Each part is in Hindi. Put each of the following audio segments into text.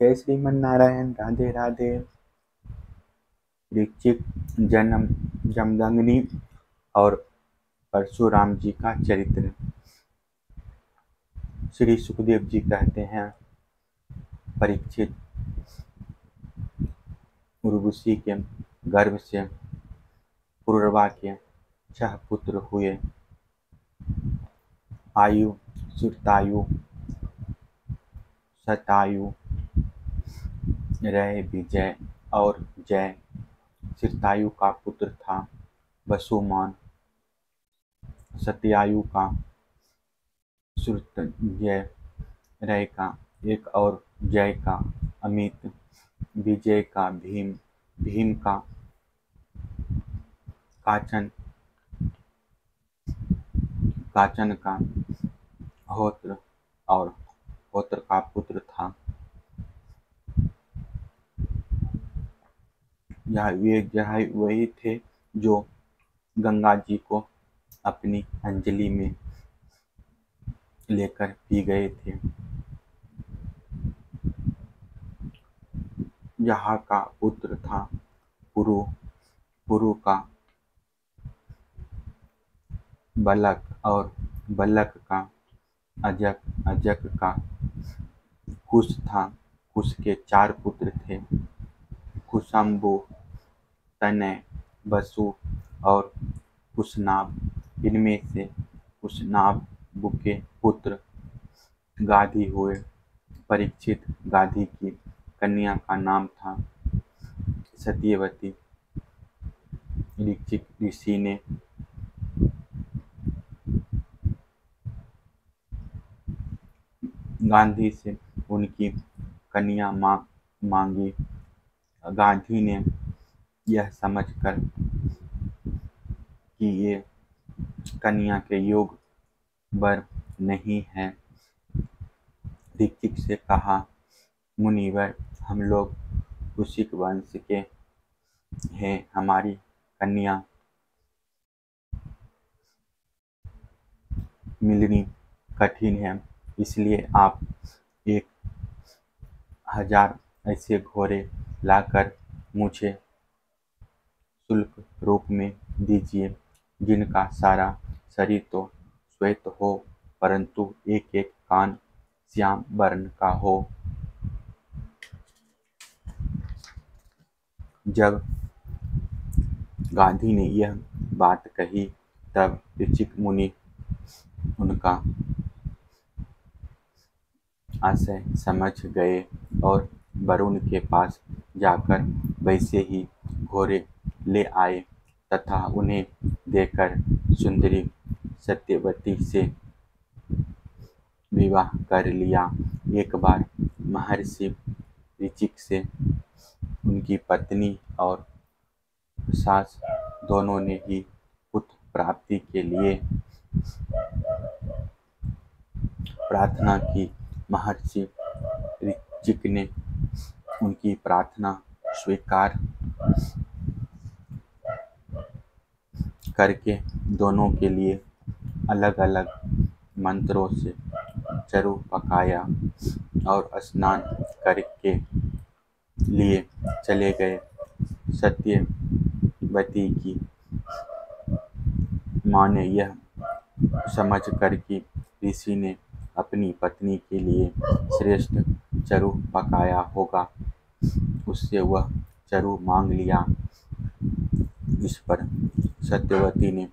जय श्रीमन नारायण, राधे राधे। ऋचिक जन्म जमदग्नि और परशुराम जी का चरित्र। श्री सुखदेव जी कहते हैं, परीक्षित, उर्वशी के गर्भ से पुरुरवा के 6 पुत्र हुए। आयु, श्रुतायु, शतायु, रय, विजय और जय। श्रुतायु का पुत्र था वसुमान, शतायु का श्रुतजय, रय का एक और जय का अमित, विजय का भीम, भीम का काचन, काचन का होत्र और होत्र का पुत्र था। यह वही थे जो गंगा जी को अपनी अंजलि में लेकर पी गए थे। यहाँ का पुत्र था पुरु, पुरु का बलक और बलक का अजक, अजक का कुश था। कुश के 4 पुत्र थे, कुशंबु, तनय, वसु और कुशनाभ। इनमें से कुशनाभ के पुत्र गाधी हुए। परीक्षित गाधी की कन्या का नाम था सत्यवती। ऋचिक ऋषि ने गांधी से उनकी कन्या मांगी। गांधी ने यह समझकर कि ये कन्या के योग वर नहीं है, ऋचिक से कहा, मुनिवर, हम लोग कुशिक वंश के हैं, हमारी कन्या मिलनी कठिन है, इसलिए आप 1000 ऐसे घोड़े लाकर मुझे शुल्क रूप में दीजिए, जिनका सारा शरीर तो श्वेत हो, परंतु एक एक कान श्याम वर्ण का हो। जब गांधी ने यह बात कही, तब ऋचिक मुनि उनका आशय समझ गए और वरुण के पास जाकर वैसे ही घोड़े ले आए तथा उन्हें देकर सुंदरी सत्यवती से विवाह कर लिया। एक बार महर्षि ऋचिक से उनकी पत्नी और सास दोनों ने ही पुत्र प्राप्ति के लिए प्रार्थना की। महर्षि ऋचिक ने उनकी प्रार्थना स्वीकार करके दोनों के लिए अलग अलग मंत्रों से चरु पकाया और स्नान करके लिए चले गए। सत्यवती की माँ ने यह समझ कर कि ऋषि ने अपनी पत्नी के लिए श्रेष्ठ चरु पकाया होगा, उससे वह चरु मांग लिया। इस पर सत्यवती ने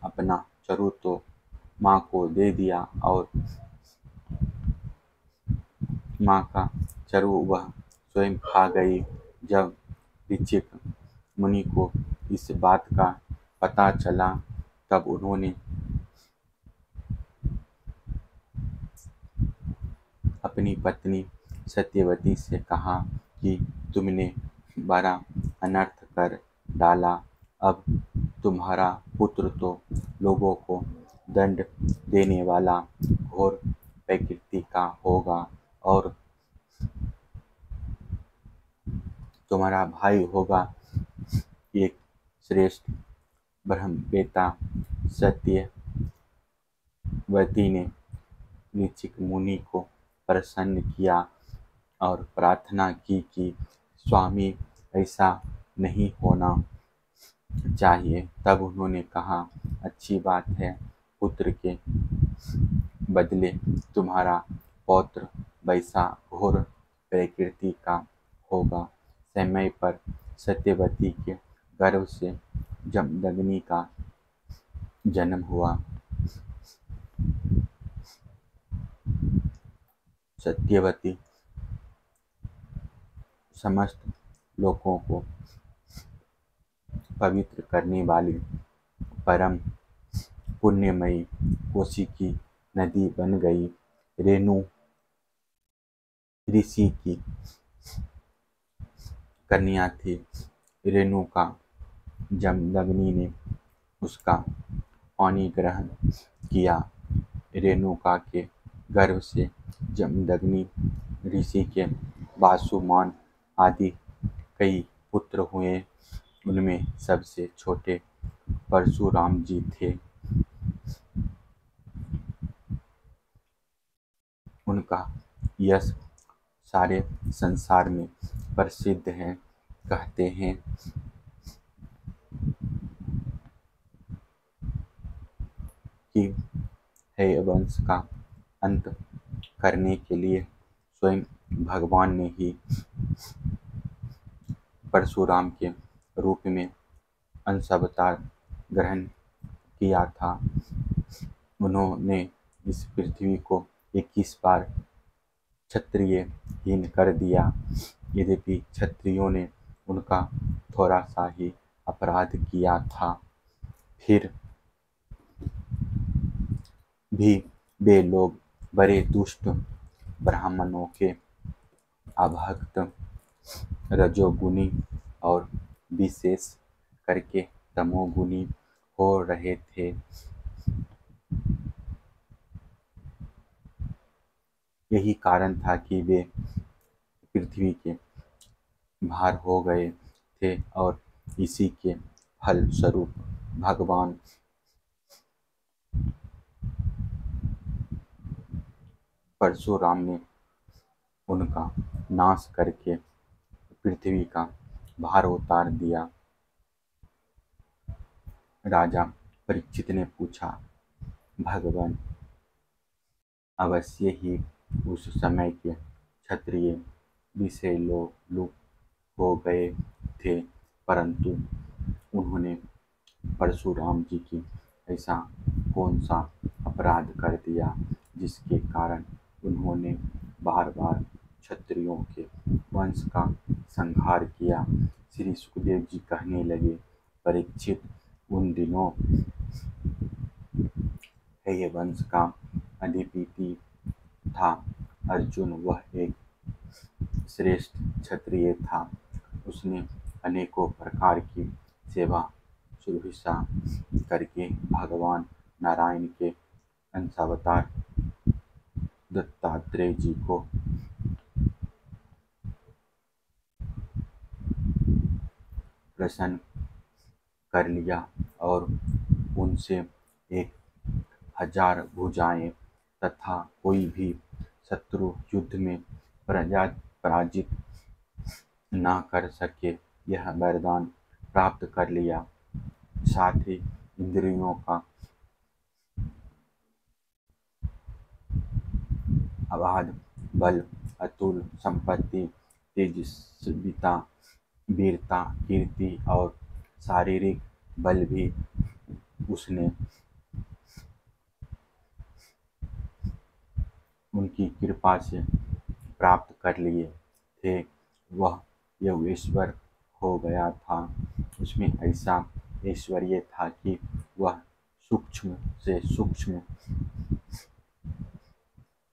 अपना चरु तो माँ को दे दिया और माँ का चरु वह स्वयं खा गई। जब ऋचिक मुनि को इस बात का पता चला, तब उन्होंने अपनी पत्नी सत्यवती से कहा कि तुमने बड़ा अनर्थ कर डाला, अब तुम्हारा पुत्र तो लोगों को दंड देने वाला घोर प्रकृति का होगा और तुम्हारा भाई होगा एक श्रेष्ठ ब्रह्मवेत्ता। सत्यवती ने ऋचिक मुनि को प्रसन्न किया और प्रार्थना की कि स्वामी ऐसा नहीं होना चाहिए। तब उन्होंने कहा, अच्छी बात है, पुत्र के बदले तुम्हारा पौत्र वैसा घोर प्रकृति का होगा। समय पर सत्यवती के गर्भ से जमदग्नि का जन्म हुआ। सत्यवती समस्त लोगों को पवित्र करने वाली परम पुण्यमयी कोसी की नदी बन गई। रेणु ऋषि की कन्या थी। रेणुका जमदग्नि ने उसका पानी ग्रहण किया। रेणुका के गर्भ से जमदग्नि ऋषि के वासुमान आदि कई पुत्र हुए। उनमें सबसे छोटे परशुराम जी थे। उनका यश सारे संसार में प्रसिद्ध है। कहते हैं कि हयवंश का अंत करने के लिए स्वयं भगवान ने ही परशुराम के रूप में अंशावतार ग्रहण किया था। उन्होंने इस पृथ्वी को 21 बार क्षत्रियहीन कर दिया। यद्यपि क्षत्रियों ने उनका थोड़ा सा ही अपराध किया था, फिर भी वे लोग बड़े दुष्ट ब्राह्मणों के अभक्त, रजोगुणी और विशेष करके तमोगुणी हो रहे थे। यही कारण था कि वे पृथ्वी के भार हो गए थे और इसी के फल स्वरूप भगवान परशुराम ने उनका नाश करके पृथ्वी का भार उतार दिया। राजा परीक्षित ने पूछा, भगवान अवश्य ही उस समय के क्षत्रिय विषयलोलुप हो गए थे, परंतु उन्होंने परशुराम जी की ऐसा कौन सा अपराध कर दिया जिसके कारण उन्होंने बार बार क्षत्रियों के वंश का संहार किया। श्री सुखदेव जी कहने लगे, परीक्षित, उन दिनों हयवंश का अधिपति था अर्जुन। वह एक श्रेष्ठ क्षत्रिय था। उसने अनेकों प्रकार की सेवा शुश्रूषा करके भगवान नारायण के अंशावतार दत्तात्रेय जी को प्रसन्न कर लिया और उनसे 1000 भुजाएं तथा कोई भी शत्रु युद्ध में पराजित न कर सके, यह वरदान प्राप्त कर लिया। साथ ही इंद्रियों का अबाध बल, अतुल संपत्ति, तेजस्विता, वीरता, कीर्ति और शारीरिक बल भी उसने उनकी कृपा से प्राप्त कर लिए थे। वह योगेश्वर हो गया था। उसमें ऐसा ऐश्वर्य था कि वह सूक्ष्म से सूक्ष्म,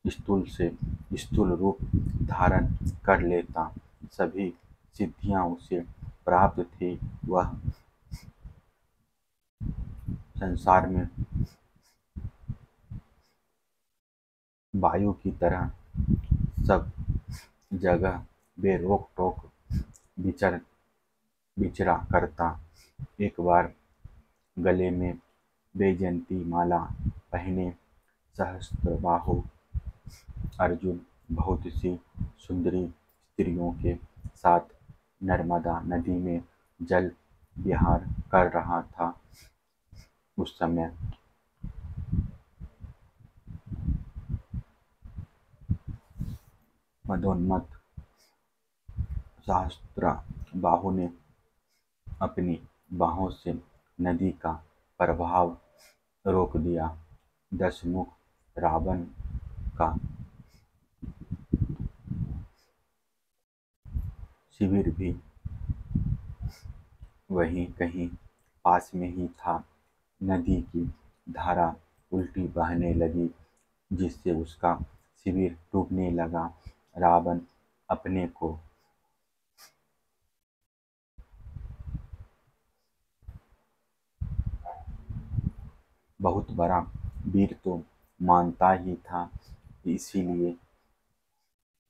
स्थूल से स्थूल रूप धारण कर लेता। सभी सिद्धियां उसे प्राप्त थी। वह संसार में वायु की तरह सब जगह बेरोक टोक विचरा करता। एक बार गले में वैजयंती माला पहने सहस्त्रबाहु अर्जुन बहुत सी सुंदरी स्त्रियों के साथ नर्मदा नदी में जल विहार कर रहा था। उस समय मदोन्मत्त सहस्त्रबाहु ने अपनी बाहों से नदी का प्रवाह रोक दिया। दशमुख रावण का शिविर भी वहीं कहीं पास में ही था। नदी की धारा उल्टी बहने लगी, जिससे उसका शिविर डूबने लगा। रावण अपने को बहुत बड़ा वीर तो मानता ही था, इसीलिए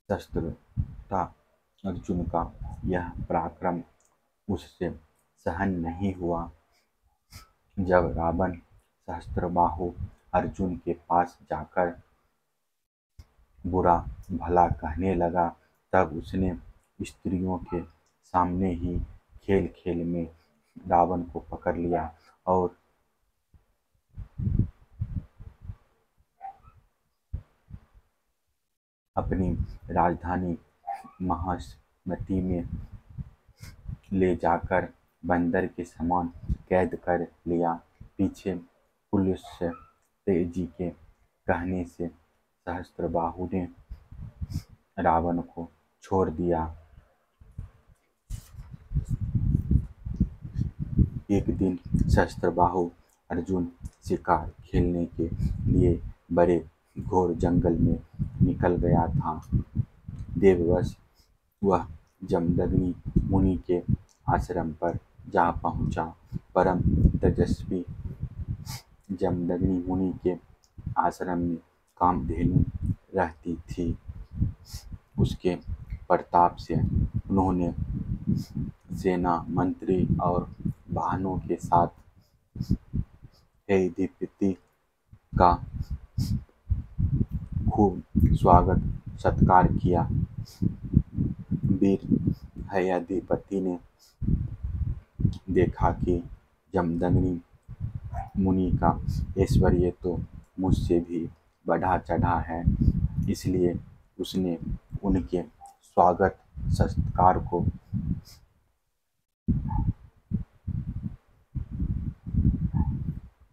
शस्त्रता अर्जुन का यह पराक्रम उससे सहन नहीं हुआ। जब रावण सहस्त्रबाहु अर्जुन के पास जाकर बुरा भला कहने लगा, तब उसने स्त्रियों के सामने ही खेल खेल में रावण को पकड़ लिया और अपनी राजधानी महाश्मति में ले जाकर बंदर के समान कैद कर लिया। पीछे पुलस्त्य जी के कहने से सहस्त्रबाहु ने रावण को छोड़ दिया। एक दिन सहस्त्रबाहु अर्जुन शिकार खेलने के लिए बड़े घोर जंगल में निकल गया था। देववश वह जमदग्नि मुनि के आश्रम पर जा पहुंचा। परम तेजस्वी जमदग्नि मुनि के आश्रम में कामधेनु रहती थी। उसके प्रताप से उन्होंने सेना मंत्री और वाहनों के साथ यद्यपि का खूब स्वागत सत्कार किया। वीर हयधिपति ने देखा कि जमदग्नि मुनि का ऐश्वर्य तो मुझसे भी बढ़ा चढ़ा है, इसलिए उसने उनके स्वागत सत्कार को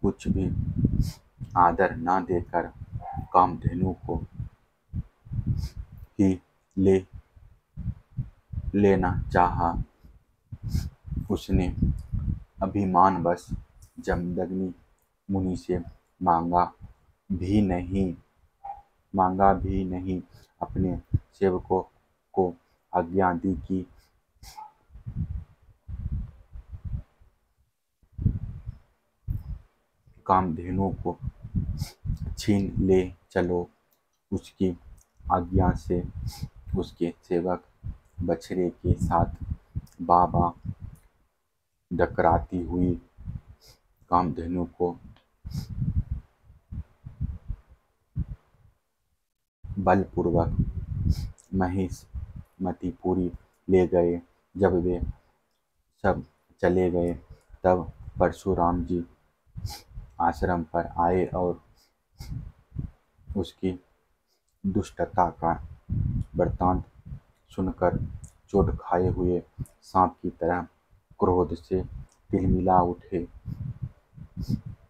कुछ भी आदर न देकर कामधेनु को ही लेना चाहा। उसने अभिमानवश जमदग्नि मुनि से मांगा भी नहीं, अपने सेवकों को आज्ञा दी कि कामधेनु को छीन ले चलो। उसकी आज्ञा से उसके सेवक बछड़े के साथ बाबा डकराती हुई कामधेनु को बलपूर्वक महिष्मतिपुरी ले गए। जब वे सब चले गए, तब परशुराम जी आश्रम पर आए और उसकी दुष्टता का वृत्तांत सुनकर चोट खाए हुए सांप की तरह क्रोध से तिलमिला उठे।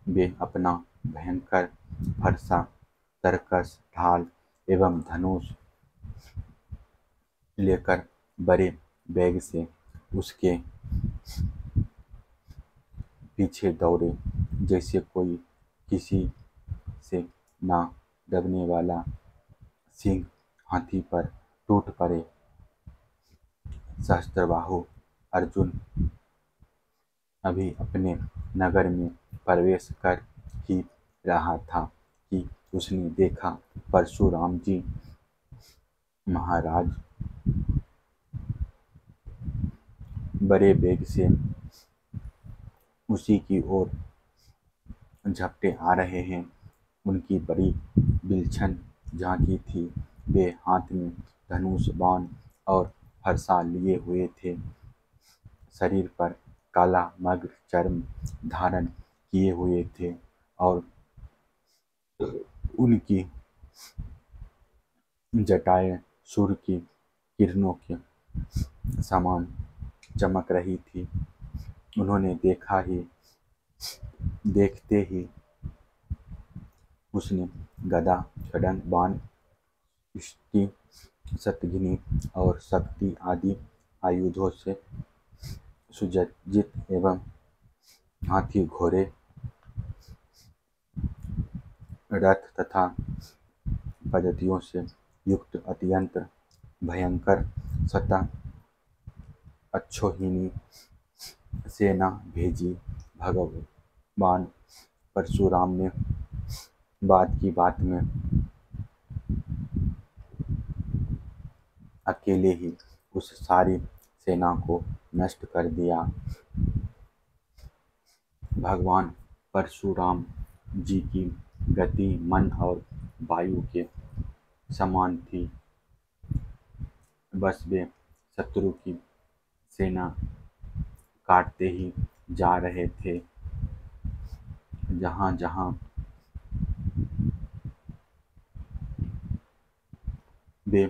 वे अपना भयंकर फरसा, तरकस, ढाल एवं धनुष लेकर बड़े वेग से उसके पीछे दौड़े, जैसे कोई किसी से ना दबने वाला सिंह हाथी पर टूट पड़े। सहस्त्रबाहु अर्जुन अभी अपने नगर में प्रवेश कर ही रहा था कि उसने देखा परशुराम जी महाराज बड़े वेग से उसी की ओर झपटे आ रहे हैं। उनकी बड़ी विलक्षण झांकी थी। वे हाथ में धनुष, बाण और फरसा लिए हुए थे। शरीर पर काला मृग चर्म धारण किए हुए थे और उनकी जटाएं सूर्य की किरणों के समान चमक रही थी। उन्होंने देखते ही उसने गदा, खड्ग, बाण, इष्टि, शतघ्नी और शक्ति आदि आयुधों से सुसज्जित एवं हाथी, घोड़े, रथ तथा पद्धतियों से युक्त अत्यंत भयंकर शत अक्षौहिणी सेना भेजी। भगवान परशुराम ने बात की बात में अकेले ही उस सारी सेना को नष्ट कर दिया। भगवान परशुराम जी की गति मन और वायु के समान थी। बस वे शत्रु की सेना काटते ही जा रहे थे। जहाँ जहाँ वे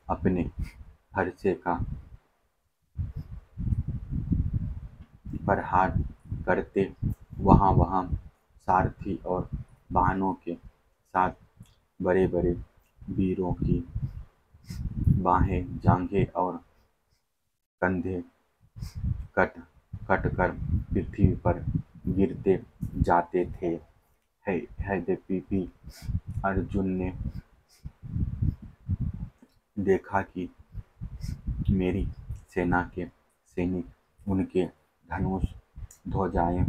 अपने फरसे का प्रहार करते, वहाँ वहाँ सारथी और वाहनों के साथ बड़े बड़े वीरों की बाहें, जांघें और कंधे कट कट कर पृथ्वी पर गिरते जाते थे। यद्यपि अर्जुन ने देखा कि मेरी सेना के सैनिक उनके धनुष, ध्वजाएं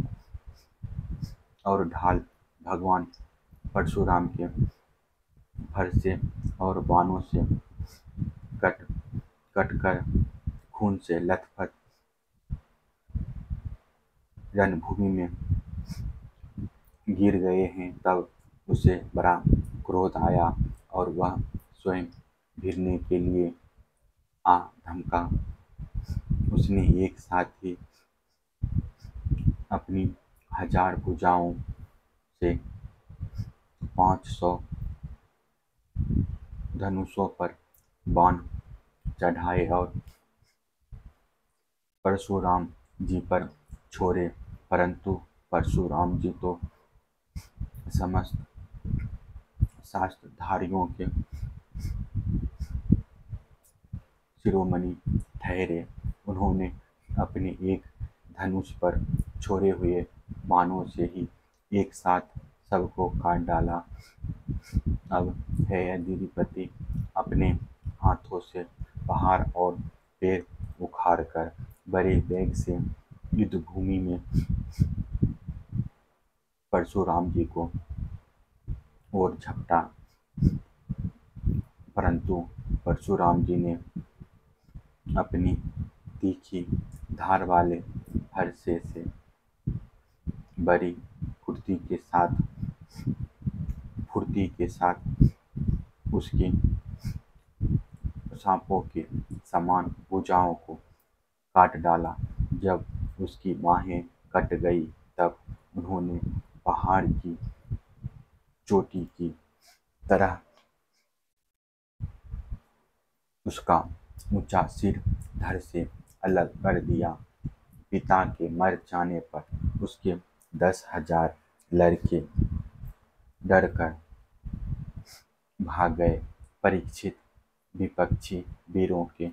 और ढाल भगवान परशुराम के फरसे और बाणों से कट कट कर खून से लथपथ रणभूमि में गिर गए हैं, तब उसे बड़ा क्रोध आया और वह स्वयं भिड़ने के लिए आ धमका। उसने एक साथ ही अपनी 1000 भुजाओं से 500 धनुषों पर बाण चढ़ाए और परशुराम जी पर छोड़े, परंतु परशुराम जी तो समस्त शास्त्रधारियों के शिरोमणि ठहरे। उन्होंने अपने एक धनुष पर छोड़े हुए बाणों से ही एक साथ सबको काट डाला। अब यद्यपि अपने हाथों से पहाड़ और पेड़ उखाड़कर बड़े वेग से युद्ध भूमि में परशुराम जी को और झपटा, परंतु परशुराम जी ने अपनी तीखी धार वाले फरसे से बड़ी फुर्ती के साथ उसकी सांपों के समान भुजाओं को काट डाला। जब उसकी बाहें कट गई, तब उन्होंने पहाड़ की चोटी की तरह उसका ऊंचा सिर धड़ से अलग कर दिया। पिता के मर जाने पर उसके 10,000 लड़के डरकर भाग गए। परीक्षित विपक्षी वीरों के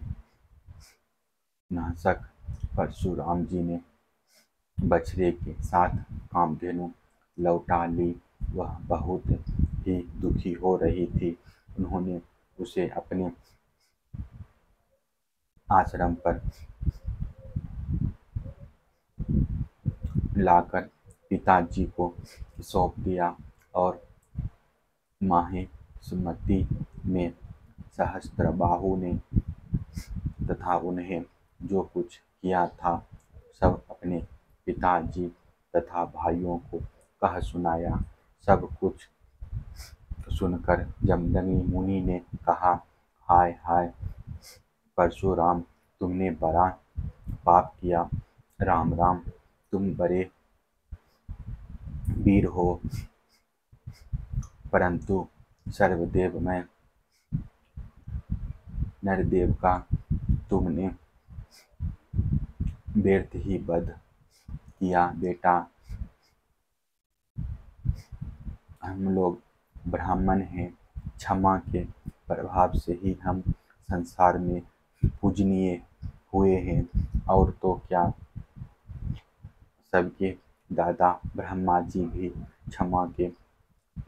नाशक परशुराम जी ने बछड़े के साथ कामधेनु लौटा ली। वह बहुत ही दुखी हो रही थी। उन्होंने उसे अपने आश्रम पर लाकर पिताजी को सौंप दिया और माहिष्मति में सहस्त्रबाहु ने तथा उन्हें जो कुछ किया था सब अपने पिताजी तथा भाइयों को कह सुनाया। सब कुछ सुनकर जमदग्नि मुनि ने कहा, हाय हाय परशुराम, तुमने बड़ा पाप किया। राम राम, तुम बड़े वीर हो, परंतु सर्वदेवमय नरदेव का तुमने व्यर्थ ही वध किया। बेटा, हम लोग ब्राह्मण हैं, क्षमा के प्रभाव से ही हम संसार में पूजनीय हुए हैं, और तो क्या, सबके दादा ब्रह्मा जी भी क्षमा के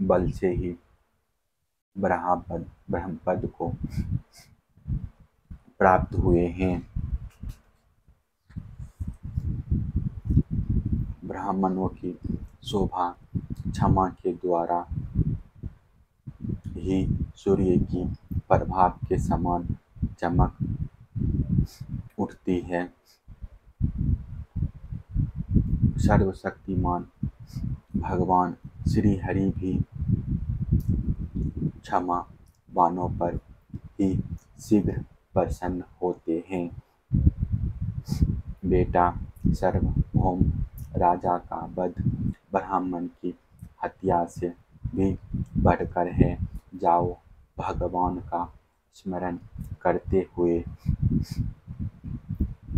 बल से ही ब्रह्म पद को प्राप्त हुए हैं। ब्राह्मणों की शोभा क्षमा के द्वारा ही सूर्य की प्रभाव के समान चमक उठती है। सर्वशक्तिमान भगवान श्री हरि भी क्षमा वानों पर ही शीघ्र प्रसन्न होते हैं। बेटा, सार्वभौम राजा का वध ब्राह्मण की हत्या से भी बढ़कर है। जाओ, भगवान का स्मरण करते हुए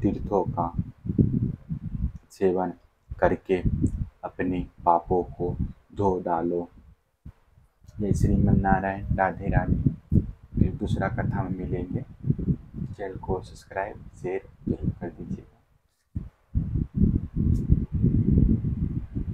तीर्थों का सेवन करके अपने पापों को धो डालो। जय श्रीमन नारायण। राधे राधे। फिर दूसरा कथा में मिलेंगे। चैनल को सब्सक्राइब शेयर जरूर कर दीजिए।